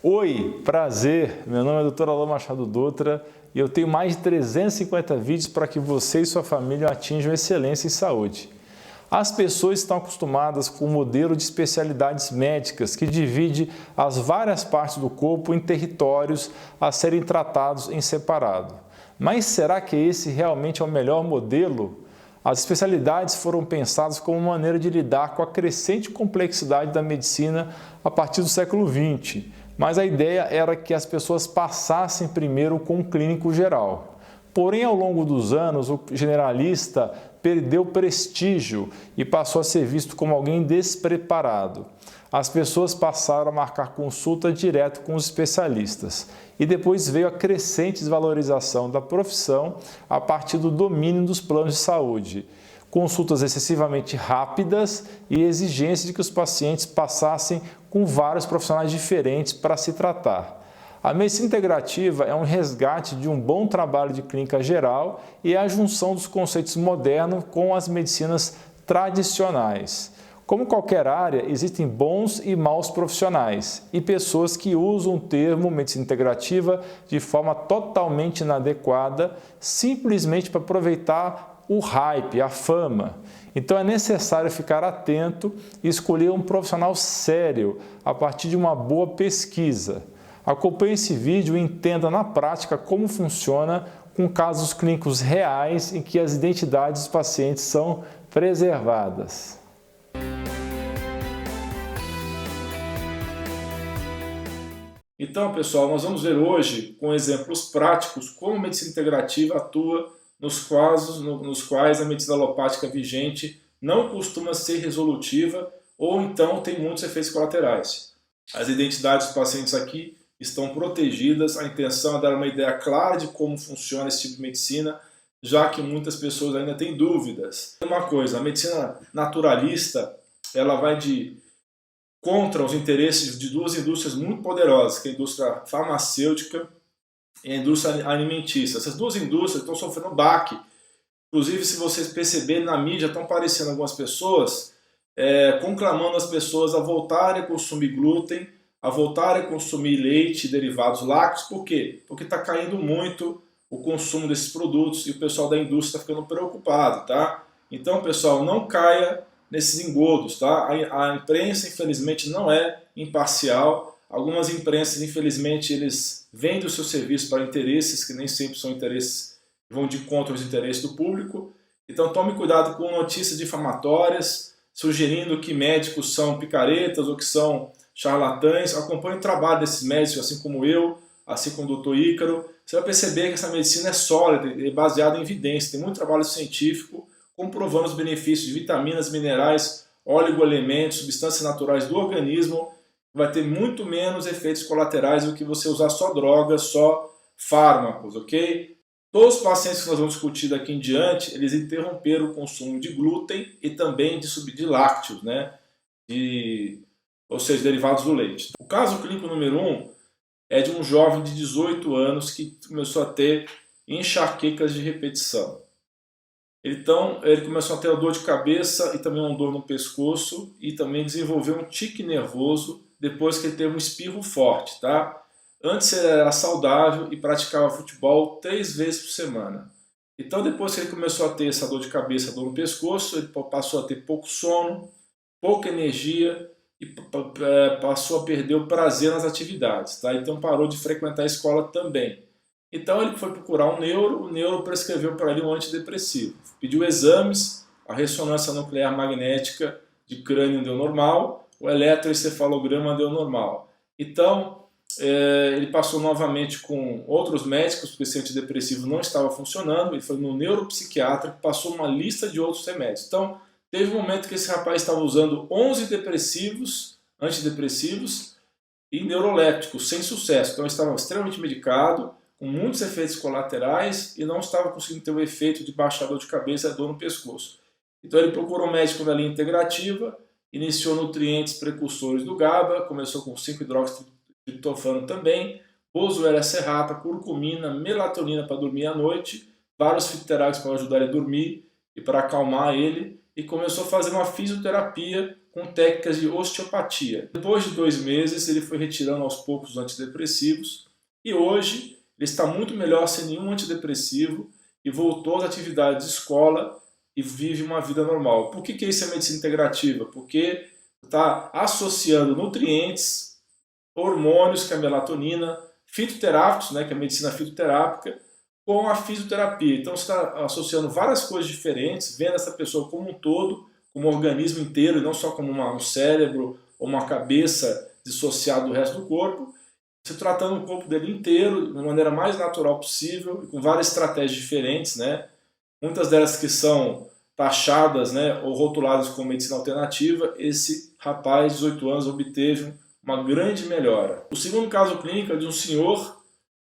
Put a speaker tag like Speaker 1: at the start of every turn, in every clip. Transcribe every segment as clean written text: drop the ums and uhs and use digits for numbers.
Speaker 1: Oi, prazer, meu nome é Dr. Alô Machado Dutra e eu tenho mais de 350 vídeos para que você e sua família atinjam excelência em saúde. As pessoas estão acostumadas com o modelo de especialidades médicas que divide as várias partes do corpo em territórios a serem tratados em separado. Mas será que esse realmente é o melhor modelo? As especialidades foram pensadas como uma maneira de lidar com a crescente complexidade da medicina a partir do século XX, mas a ideia era que as pessoas passassem primeiro com um clínico geral. Porém, ao longo dos anos, o generalista perdeu prestígio e passou a ser visto como alguém despreparado. As pessoas passaram a marcar consulta direto com os especialistas e depois veio a crescente desvalorização da profissão a partir do domínio dos planos de saúde, consultas excessivamente rápidas e exigência de que os pacientes passassem com vários profissionais diferentes para se tratar. A medicina integrativa é um resgate de um bom trabalho de clínica geral e é a junção dos conceitos modernos com as medicinas tradicionais. Como qualquer área, existem bons e maus profissionais e pessoas que usam o termo medicina integrativa de forma totalmente inadequada, simplesmente para aproveitar o hype, a fama. Então é necessário ficar atento e escolher um profissional sério a partir de uma boa pesquisa. Acompanhe esse vídeo e entenda na prática como funciona com casos clínicos reais em que as identidades dos pacientes são preservadas.
Speaker 2: Então, pessoal, nós vamos ver hoje, com exemplos práticos, como a medicina integrativa atua nos quais a medicina alopática vigente não costuma ser resolutiva ou então tem muitos efeitos colaterais. As identidades dos pacientes aqui estão protegidas, a intenção é dar uma ideia clara de como funciona esse tipo de medicina, já que muitas pessoas ainda têm dúvidas. Uma coisa, a medicina naturalista, ela vai contra os interesses de duas indústrias muito poderosas, que é a indústria farmacêutica e a indústria alimentícia. Essas duas indústrias estão sofrendo baque. Inclusive, se vocês perceberem na mídia, estão aparecendo algumas pessoas conclamando as pessoas a voltarem a consumir glúten, a voltarem a consumir leite e derivados lácteos. Por quê? Porque está caindo muito o consumo desses produtos e o pessoal da indústria está ficando preocupado, tá? Então, pessoal, não caia nesses engodos, tá? A imprensa, infelizmente, não é imparcial. Algumas imprensas, infelizmente, eles vendem o seu serviço para interesses que nem sempre são interesses que vão de encontro aos interesses do público. Então tome cuidado com notícias difamatórias, sugerindo que médicos são picaretas ou que são charlatães. Acompanhe o trabalho desses médicos, assim como eu, assim como o Dr. Ícaro. Você vai perceber que essa medicina é sólida, é baseada em evidência. Tem muito trabalho científico comprovando os benefícios de vitaminas, minerais, oligoelementos, substâncias naturais do organismo. Vai ter muito menos efeitos colaterais do que você usar só drogas, só fármacos, ok? Todos os pacientes que nós vamos discutir daqui em diante, eles interromperam o consumo de glúten e também de lácteos, né? Ou seja, derivados do leite. O caso clínico número 1 é de um jovem de 18 anos que começou a ter enxaquecas de repetição. Então, ele começou a ter dor de cabeça e também uma dor no pescoço e também desenvolveu um tique nervoso depois que ele teve um espirro forte, tá? Antes ele era saudável e praticava futebol 3 vezes por semana. Então, depois que ele começou a ter essa dor de cabeça, dor no pescoço, ele passou a ter pouco sono, pouca energia e passou a perder o prazer nas atividades, tá? Então parou de frequentar a escola também. Então ele foi procurar um neuro, o neuro prescreveu para ele um antidepressivo. Pediu exames, a ressonância nuclear magnética de crânio deu normal, o eletroencefalograma deu normal. Então ele passou novamente com outros médicos, porque esse antidepressivo não estava funcionando, ele foi no neuropsiquiatra que passou uma lista de outros remédios. Então teve um momento que esse rapaz estava usando 11 antidepressivos e neurolépticos, sem sucesso. Então ele estava extremamente medicado, com muitos efeitos colaterais e não estava conseguindo ter o efeito de baixar a dor de cabeça e a dor no pescoço. Então ele procurou um médico da linha integrativa, iniciou nutrientes precursores do GABA, começou com 5-hidroxitriptofano também, boswellia serrata, curcumina, melatonina para dormir à noite, vários fitoterápicos para ajudar ele a dormir e para acalmar ele, e começou a fazer uma fisioterapia com técnicas de osteopatia. Depois de 2 meses, ele foi retirando aos poucos os antidepressivos e hoje ele está muito melhor sem nenhum antidepressivo e voltou às atividades de escola e vive uma vida normal. Por que isso é medicina integrativa? Porque está associando nutrientes, hormônios, que é a melatonina, fitoterápicos, né, que é a medicina fitoterápica, com a fisioterapia. Então você está associando várias coisas diferentes, vendo essa pessoa como um todo, como um organismo inteiro, e não só como um cérebro ou uma cabeça dissociada do resto do corpo, se tratando o corpo dele inteiro, da maneira mais natural possível, com várias estratégias diferentes, né? Muitas delas que são taxadas, né, ou rotuladas como medicina alternativa. Esse rapaz, 18 anos, obteve uma grande melhora. O segundo caso clínico é de um senhor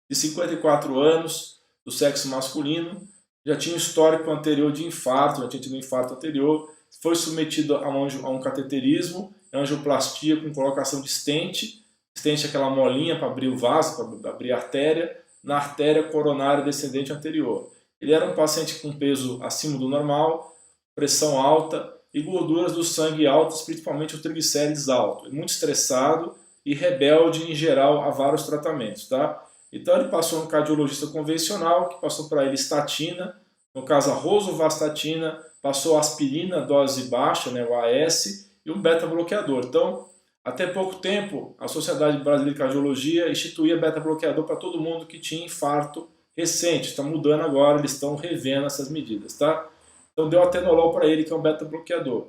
Speaker 2: de 54 anos, do sexo masculino, já tinha um histórico anterior de infarto, já tinha tido um infarto anterior, foi submetido a um cateterismo, angioplastia com colocação de stent. Stent é aquela molinha para abrir o vaso, para abrir a artéria, na artéria coronária descendente anterior. Ele era um paciente com peso acima do normal, pressão alta e gorduras do sangue altas, principalmente o triglicérides alto. Muito estressado e rebelde em geral a vários tratamentos, tá? Então ele passou um cardiologista convencional, que passou para ele estatina, no caso a rosuvastatina, passou aspirina, dose baixa, né, o AS, e um beta-bloqueador. Então, até pouco tempo, a Sociedade Brasileira de Cardiologia instituía beta-bloqueador para todo mundo que tinha infarto recente. Está mudando agora, eles estão revendo essas medidas, tá? Então deu atenolol para ele, que é um beta-bloqueador.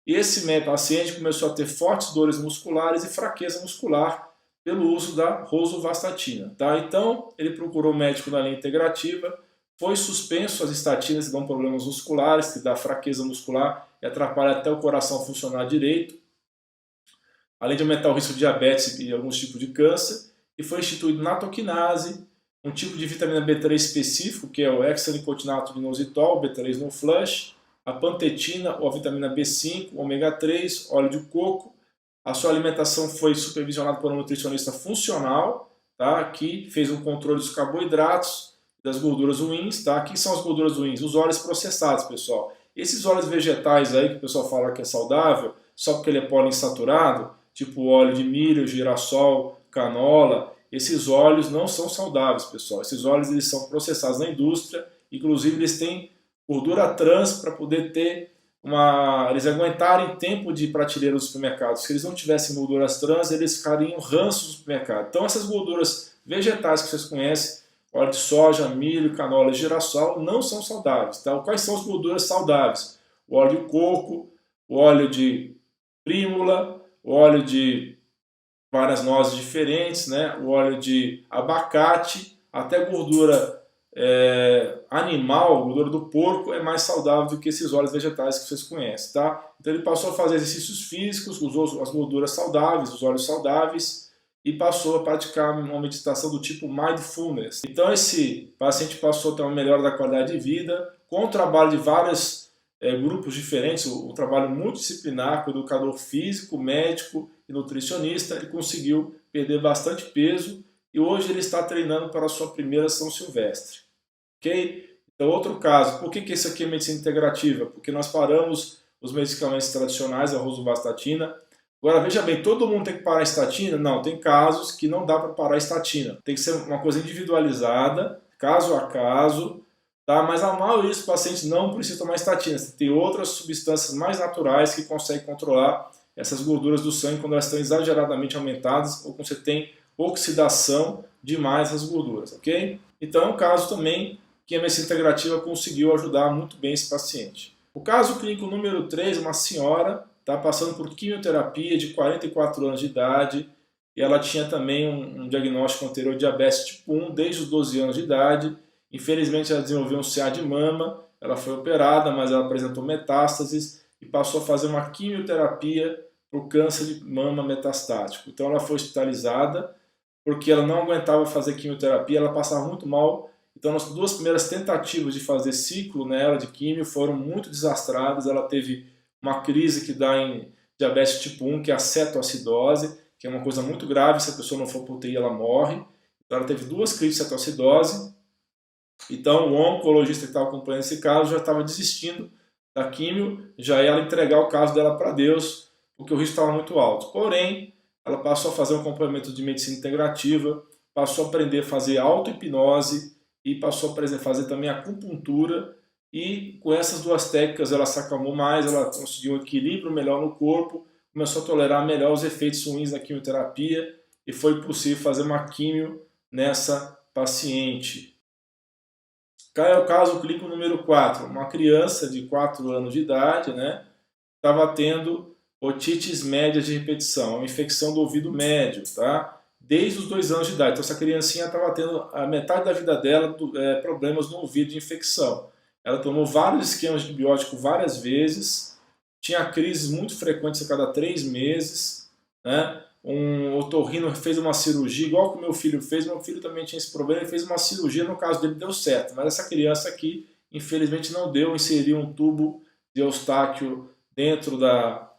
Speaker 2: E esse paciente começou a ter fortes dores musculares e fraqueza muscular pelo uso da rosuvastatina, tá? Então ele procurou o médico na linha integrativa, foi suspenso as estatinas que dão problemas musculares, que dá fraqueza muscular e atrapalha até o coração funcionar direito, além de aumentar o risco de diabetes e alguns tipos de câncer, e foi instituído natoquinase, um tipo de vitamina B3 específico, que é o hexanicotinato de inositol, B3 no flush, a pantetina ou a vitamina B5, ômega 3, óleo de coco. A sua alimentação foi supervisionada por um nutricionista funcional, tá? Que fez um controle dos carboidratos, das gorduras ruins, tá? O que são as gorduras ruins? Os óleos processados, pessoal. Esses óleos vegetais aí que o pessoal fala que é saudável, só porque ele é poliinsaturado, tipo óleo de milho, girassol, canola, esses óleos não são saudáveis, pessoal. Esses óleos eles são processados na indústria, inclusive eles têm gordura trans para poder ter eles aguentarem tempo de prateleira dos supermercados. Se eles não tivessem gorduras trans, eles ficariam ranços do supermercado. Então essas gorduras vegetais que vocês conhecem, óleo de soja, milho, canola e girassol, não são saudáveis. Tá? Quais são as gorduras saudáveis? O óleo de coco, o óleo de prímula, o óleo de várias nozes diferentes, né? O óleo de abacate, até gordura animal, gordura do porco é mais saudável do que esses óleos vegetais que vocês conhecem, tá? Então ele passou a fazer exercícios físicos, usou as gorduras saudáveis, os óleos saudáveis e passou a praticar uma meditação do tipo mindfulness. Então esse paciente passou a ter uma melhora da qualidade de vida com o trabalho de vários grupos diferentes, o trabalho multidisciplinar com o educador físico, médico e nutricionista. Ele conseguiu perder bastante peso e hoje ele está treinando para a sua primeira São Silvestre. Ok? Então, outro caso, por que isso aqui é medicina integrativa? Porque nós paramos os medicamentos tradicionais, a rosuvastatina. Agora, veja bem, todo mundo tem que parar a estatina? Não, tem casos que não dá para parar a estatina. Tem que ser uma coisa individualizada, caso a caso, tá? Mas a maioria dos pacientes não precisa tomar estatina. Tem outras substâncias mais naturais que conseguem controlar essas gorduras do sangue quando elas estão exageradamente aumentadas ou quando você tem oxidação demais das gorduras, ok? Então é um caso também que a medicina integrativa conseguiu ajudar muito bem esse paciente. O caso clínico número 3, uma senhora está passando por quimioterapia de 44 anos de idade e ela tinha também um diagnóstico anterior de diabetes tipo 1 desde os 12 anos de idade. Infelizmente ela desenvolveu um CA de mama, ela foi operada, mas ela apresentou metástases e passou a fazer uma quimioterapia para o câncer de mama metastático. Então ela foi hospitalizada porque ela não aguentava fazer quimioterapia, ela passava muito mal. Então as 2 primeiras tentativas de fazer ciclo nela de quimio foram muito desastradas. Ela teve uma crise que dá em diabetes tipo 1, que é a cetoacidose, que é uma coisa muito grave, se a pessoa não for para UTI ela morre. Então ela teve 2 crises de cetoacidose. Então o oncologista que estava acompanhando esse caso já estava desistindo da quimio, já ia ela entregar o caso dela para Deus, porque o risco estava muito alto. Porém, ela passou a fazer um acompanhamento de medicina integrativa, passou a aprender a fazer auto-hipnose e passou a fazer também acupuntura, e com essas duas técnicas ela se acalmou mais, ela conseguiu um equilíbrio melhor no corpo, começou a tolerar melhor os efeitos ruins da quimioterapia e foi possível fazer uma quimio nessa paciente. Cá é o caso clínico número 4, uma criança de 4 anos de idade, né, estava tendo otites média de repetição, uma infecção do ouvido médio, tá? Desde os 2 anos de idade. Então essa criancinha estava tendo a metade da vida dela problemas no ouvido de infecção. Ela tomou vários esquemas de antibiótico várias vezes, tinha crises muito frequentes a cada 3 meses, né? Um otorrino fez uma cirurgia, igual que o meu filho fez, meu filho também tinha esse problema, ele fez uma cirurgia, no caso dele deu certo, mas essa criança aqui, infelizmente não deu, inseriu um tubo de Eustáquio dentro da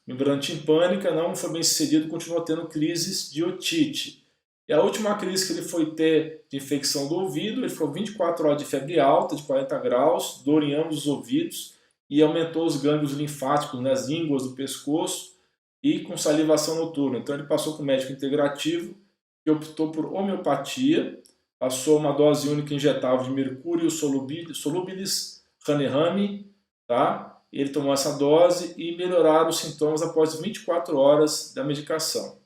Speaker 2: membrana timpânica, não foi bem sucedido, continuou tendo crises de otite. E a última crise que ele foi ter de infecção do ouvido, ele ficou 24 horas de febre alta, de 40 graus, dor em ambos os ouvidos, e aumentou os gânglios linfáticos nas línguas do pescoço, e com salivação noturna. Então ele passou com o médico integrativo, que optou por homeopatia, passou uma dose única injetável de mercúrio solubilis rane-rane, tá? Ele tomou essa dose e melhoraram os sintomas após 24 horas da medicação.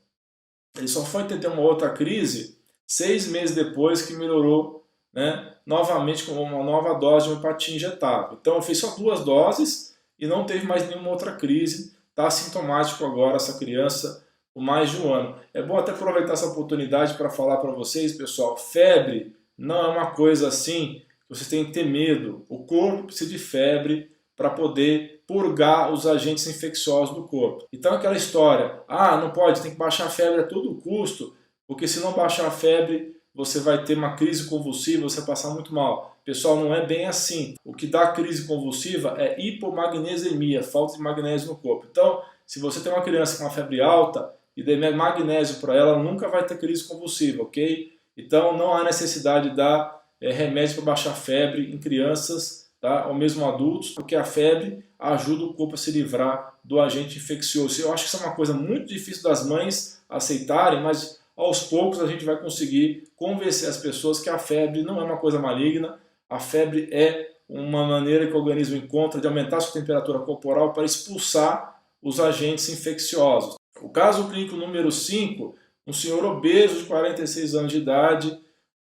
Speaker 2: Ele só foi ter uma outra crise 6 meses depois que melhorou, né, novamente com uma nova dose de homeopatia injetável. Então fez só 2 doses e não teve mais nenhuma outra crise. Está assintomático agora essa criança por mais de 1 ano. É bom até aproveitar essa oportunidade para falar para vocês, pessoal, febre não é uma coisa assim que vocês têm que ter medo. O corpo precisa de febre para poder purgar os agentes infecciosos do corpo. Então aquela história, não pode, tem que baixar a febre a todo custo, porque se não baixar a febre, você vai ter uma crise convulsiva, você vai passar muito mal. Pessoal, não é bem assim. O que dá crise convulsiva é hipomagnesemia, falta de magnésio no corpo. Então, se você tem uma criança com uma febre alta e der magnésio para ela, ela nunca vai ter crise convulsiva, ok? Então, não há necessidade de dar remédio para baixar a febre em crianças, tá? Ou mesmo adultos, porque a febre ajuda o corpo a se livrar do agente infeccioso. Eu acho que isso é uma coisa muito difícil das mães aceitarem, mas aos poucos a gente vai conseguir convencer as pessoas que a febre não é uma coisa maligna, a febre é uma maneira que o organismo encontra de aumentar a sua temperatura corporal para expulsar os agentes infecciosos. O caso clínico número 5, um senhor obeso de 46 anos de idade,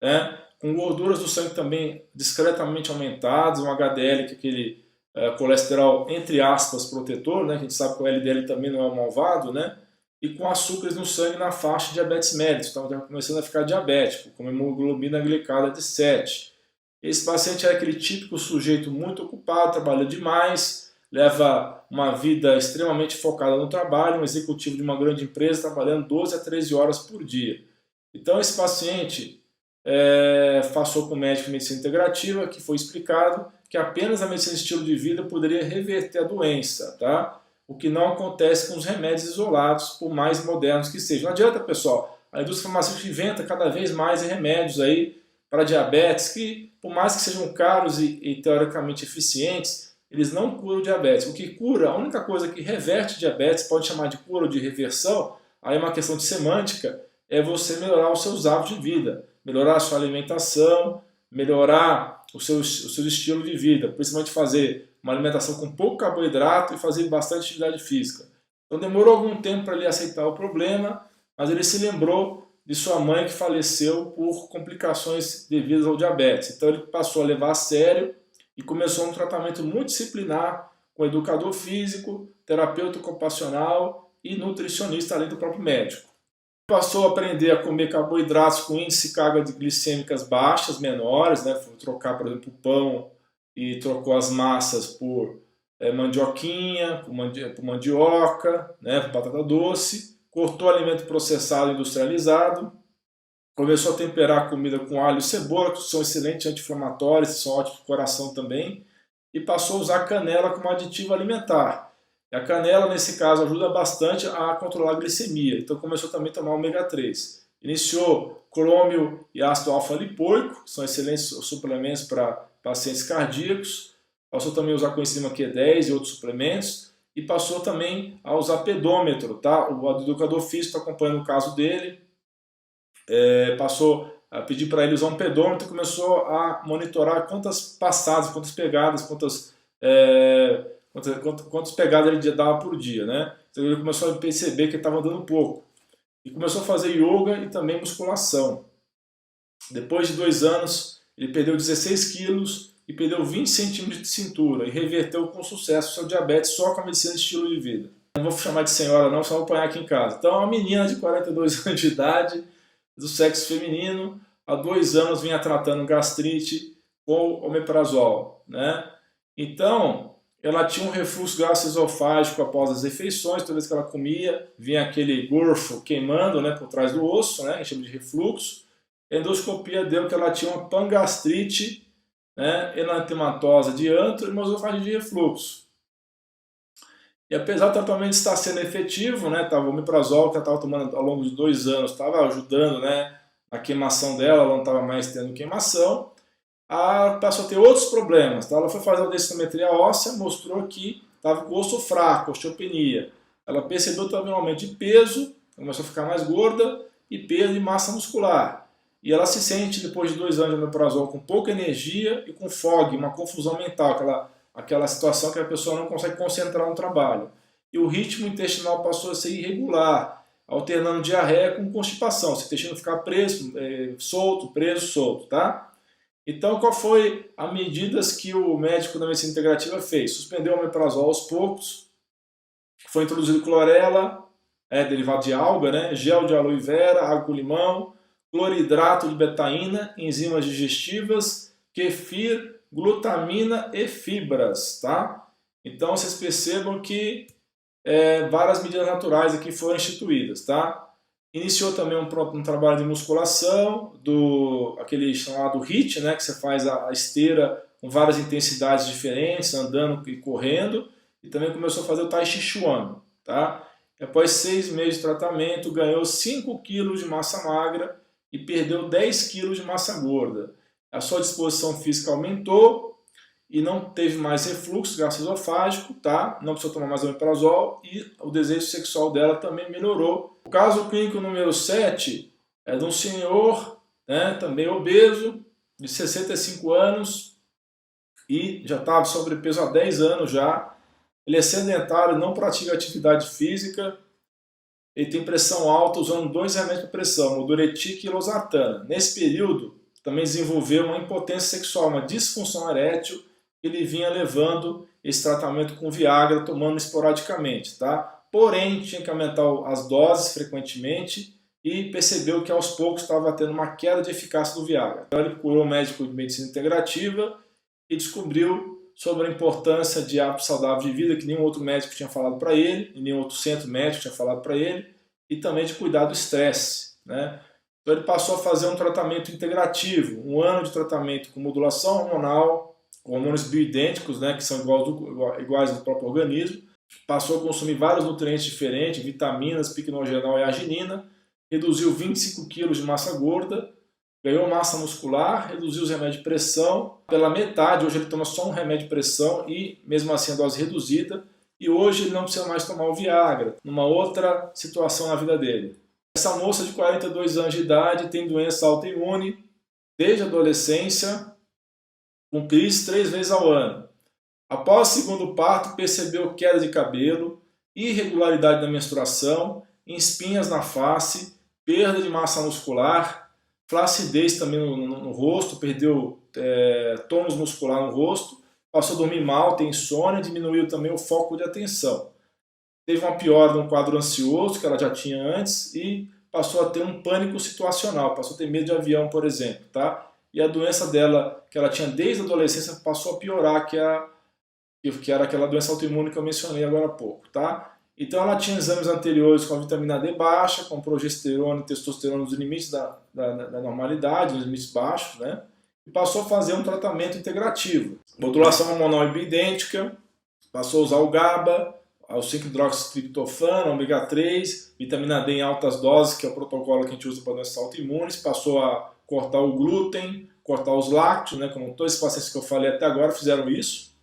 Speaker 2: né, com gorduras do sangue também discretamente aumentadas, um HDL, que é aquele colesterol, entre aspas, protetor, né, que a gente sabe que o LDL também não é um malvado, né, e com açúcares no sangue na faixa de diabetes mellitus, então está começando a ficar diabético, com hemoglobina glicada de 7. Esse paciente é aquele típico sujeito muito ocupado, trabalha demais, leva uma vida extremamente focada no trabalho, um executivo de uma grande empresa trabalhando 12 a 13 horas por dia. Então esse paciente passou com o médico de medicina integrativa, que foi explicado que apenas a medicina de estilo de vida poderia reverter a doença, tá? O que não acontece com os remédios isolados, por mais modernos que sejam. Não adianta, pessoal, a indústria farmacêutica inventa cada vez mais remédios aí para diabetes, que por mais que sejam caros e teoricamente eficientes, eles não curam o diabetes. O que cura, a única coisa que reverte diabetes, pode chamar de cura ou de reversão, aí é uma questão de semântica, é você melhorar os seus hábitos de vida, melhorar a sua alimentação, melhorar o seu estilo de vida, principalmente fazer uma alimentação com pouco carboidrato e fazer bastante atividade física. Então demorou algum tempo para ele aceitar o problema, mas ele se lembrou de sua mãe que faleceu por complicações devidas ao diabetes. Então ele passou a levar a sério e começou um tratamento multidisciplinar com educador físico, terapeuta ocupacional e nutricionista, além do próprio médico. Passou a aprender a comer carboidratos com índice de cargas glicêmicas baixas, menores, né? Foi trocar, por exemplo, o pão e trocou as massas por mandioquinha, por mandioca, né? Por batata doce. Cortou alimento processado e industrializado, começou a temperar a comida com alho e cebola, que são excelentes anti-inflamatórios, são ótimos para o coração também, e passou a usar canela como aditivo alimentar. E a canela, nesse caso, ajuda bastante a controlar a glicemia, então começou também a tomar ômega 3. Iniciou crômio e ácido alfa-lipoico, que são excelentes suplementos para pacientes cardíacos, passou também a usar coenzima Q10 e outros suplementos, e passou também a usar pedômetro, tá? O educador físico está acompanhando o caso dele, passou a pedir para ele usar um pedômetro e começou a monitorar quantas passadas, quantas pegadas, quantas pegadas ele dava por dia, né? Então ele começou a perceber que ele estava andando pouco e começou a fazer yoga e também musculação. Depois de 2 anos, ele perdeu 16 quilos e perdeu 20 centímetros de cintura e reverteu com sucesso seu diabetes só com a medicina de estilo de vida. Não vou chamar de senhora não, só vou apanhar aqui em casa. Então, uma menina de 42 anos de idade, do sexo feminino, há 2 anos vinha tratando gastrite com omeprazol, né? Então, ela tinha um refluxo gastroesofágico após as refeições, toda vez que ela comia, vinha aquele gorfo queimando, né, por trás do osso, né, que chama de refluxo. A endoscopia deu que ela tinha uma pangastrite, né, enantematosa de antro e uma esofagite de refluxo. E apesar do tratamento estar sendo efetivo, né, o omeprazol que ela estava tomando ao longo de 2 anos estava ajudando, né, a queimação dela, ela não estava mais tendo queimação, ela passou a ter outros problemas. Tá? Ela foi fazer uma densitometria óssea, mostrou que estava com o osso fraco, osteopenia. Ela percebeu também um aumento de peso, começou a ficar mais gorda e perda de massa muscular. E ela se sente, depois de 2 anos de omeprazol, com pouca energia e com fog, uma confusão mental, aquela situação que a pessoa não consegue concentrar no trabalho. E o ritmo intestinal passou a ser irregular, alternando diarreia com constipação, se o intestino ficar preso, solto, tá? Então, qual foi as medidas que o médico da medicina integrativa fez? Suspendeu o omeprazol aos poucos, foi introduzido clorela, derivado de alga, né? Gel de aloe vera, água com limão, cloridrato de betaína, enzimas digestivas, kefir, glutamina e fibras, tá? Então, vocês percebam que várias medidas naturais aqui foram instituídas, tá? Iniciou também um trabalho de musculação, aquele chamado HIIT, né, que você faz a esteira com várias intensidades diferentes, andando e correndo, e também começou a fazer o Tai Chi Chuan. Tá? Após 6 meses de tratamento, ganhou 5 kg de massa magra e perdeu 10 kg de massa gorda. A sua disposição física aumentou e não teve mais refluxo gastroesofágico, tá? Não precisou tomar mais omeprazol e o desejo sexual dela também melhorou. O caso clínico número 7 é de um senhor, né, também obeso, de 65 anos e já estava sobrepeso há 10 anos já. Ele é sedentário, não pratica atividade física, ele tem pressão alta usando 2 remédios para pressão, Moduretic e Losartana. Nesse período, também desenvolveu uma impotência sexual, uma disfunção erétil. Ele vinha levando esse tratamento com Viagra, tomando esporadicamente, tá? Porém, tinha que aumentar as doses frequentemente e percebeu que aos poucos estava tendo uma queda de eficácia do Viagra. Então ele procurou um médico de medicina integrativa e descobriu sobre a importância de hábitos saudáveis de vida, que nenhum outro médico tinha falado para ele, e nenhum outro centro médico tinha falado para ele, e também de cuidar do estresse, né? Então ele passou a fazer um tratamento integrativo, 1 ano de tratamento com modulação hormonal, com hormônios bioidênticos, né, que são iguais do próprio organismo, passou a consumir vários nutrientes diferentes, vitaminas, piquenogenol e arginina, reduziu 25 kg de massa gorda, ganhou massa muscular, reduziu os remédios de pressão pela metade. Hoje ele toma só um remédio de pressão e mesmo assim a dose reduzida, e hoje ele não precisa mais tomar o Viagra, numa outra situação na vida dele. Essa moça de 42 anos de idade tem doença autoimune desde a adolescência, com crise 3 vezes ao ano. Após o segundo parto, percebeu queda de cabelo, irregularidade da menstruação, espinhas na face, perda de massa muscular, flacidez também no rosto, perdeu tônus muscular no rosto, passou a dormir mal, tem insônia, diminuiu também o foco de atenção. Teve uma piora no quadro ansioso, que ela já tinha antes, e passou a ter um pânico situacional, passou a ter medo de avião, por exemplo. Tá? E a doença dela, que ela tinha desde a adolescência, passou a piorar, que era aquela doença autoimune que eu mencionei agora há pouco. Tá? Então ela tinha exames anteriores com a vitamina D baixa, com progesterona e testosterona nos limites da normalidade, nos limites baixos, né? E passou a fazer um tratamento integrativo. Modulação hormonal bioidêntica, passou a usar o GABA, o 5-hidroxitriptofano, ômega 3, vitamina D em altas doses, que é o protocolo que a gente usa para doenças autoimunes, passou a cortar o glúten, cortar os lácteos, né? Como todos os pacientes que eu falei até agora fizeram isso.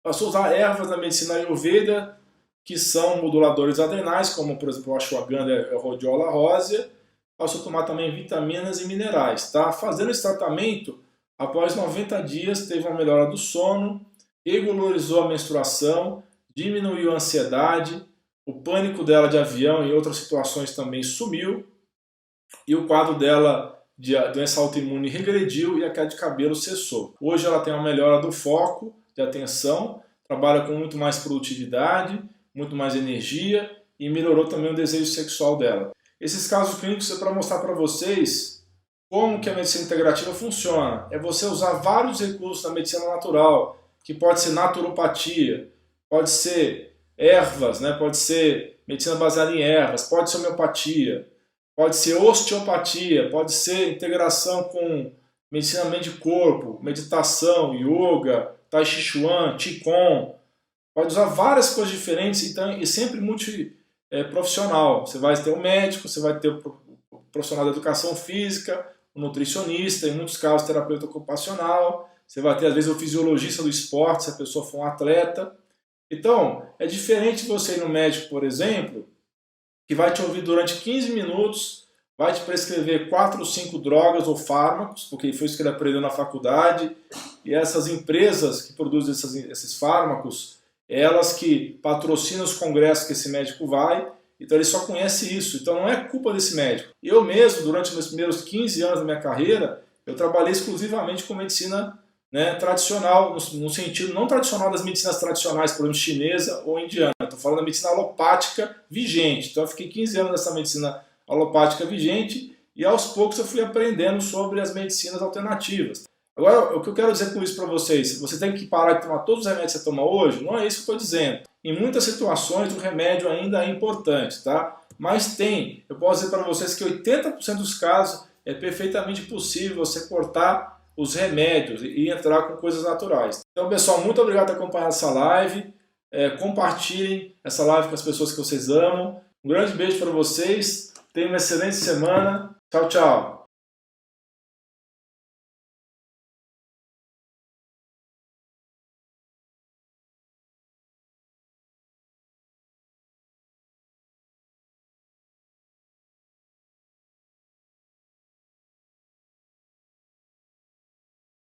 Speaker 2: Passou a usar ervas da medicina Ayurveda, que são moduladores adrenais, como por exemplo o ashwagandha e a rhodiola rósea. Passou a tomar também vitaminas e minerais. Tá? Fazendo esse tratamento, após 90 dias, teve uma melhora do sono, regularizou a menstruação, diminuiu a ansiedade, o pânico dela de avião e outras situações também sumiu, e o quadro dela de doença autoimune regrediu e a queda de cabelo cessou. Hoje ela tem uma melhora do foco, de atenção, trabalha com muito mais produtividade, muito mais energia e melhorou também o desejo sexual dela. Esses casos clínicos é para mostrar para vocês como que a medicina integrativa funciona. É você usar vários recursos da medicina natural, que pode ser naturopatia, pode ser ervas, né? Pode ser medicina baseada em ervas, pode ser homeopatia, pode ser osteopatia, pode ser integração com medicina mente e corpo, meditação, yoga, tai chi chuan, qigong. Pode usar várias coisas diferentes então, e sempre multiprofissional. Você vai ter um médico, você vai ter o profissional da educação física, o nutricionista, em muitos casos terapeuta ocupacional. Você vai ter às vezes o fisiologista do esporte, se a pessoa for um atleta. Então, é diferente você ir no médico, por exemplo, que vai te ouvir durante 15 minutos, vai te prescrever 4 ou 5 drogas ou fármacos, porque foi isso que ele aprendeu na faculdade, e essas empresas que produzem esses fármacos, elas que patrocinam os congressos que esse médico vai, então ele só conhece isso, então não é culpa desse médico. Eu mesmo, durante meus primeiros 15 anos da minha carreira, eu trabalhei exclusivamente com medicina, né, tradicional, no sentido não tradicional das medicinas tradicionais, por exemplo, chinesa ou indiana. Estou falando da medicina alopática vigente. Então eu fiquei 15 anos nessa medicina alopática vigente e aos poucos eu fui aprendendo sobre as medicinas alternativas. Agora, o que eu quero dizer com isso para vocês, você tem que parar de tomar todos os remédios que você toma hoje? Não é isso que eu estou dizendo. Em muitas situações o remédio ainda é importante, tá? Mas eu posso dizer para vocês que 80% dos casos é perfeitamente possível você cortar os remédios e entrar com coisas naturais. Então, pessoal, muito obrigado por acompanhar essa live. Compartilhem essa live com as pessoas que vocês amam. Um grande beijo para vocês. Tenham uma excelente semana. Tchau, tchau.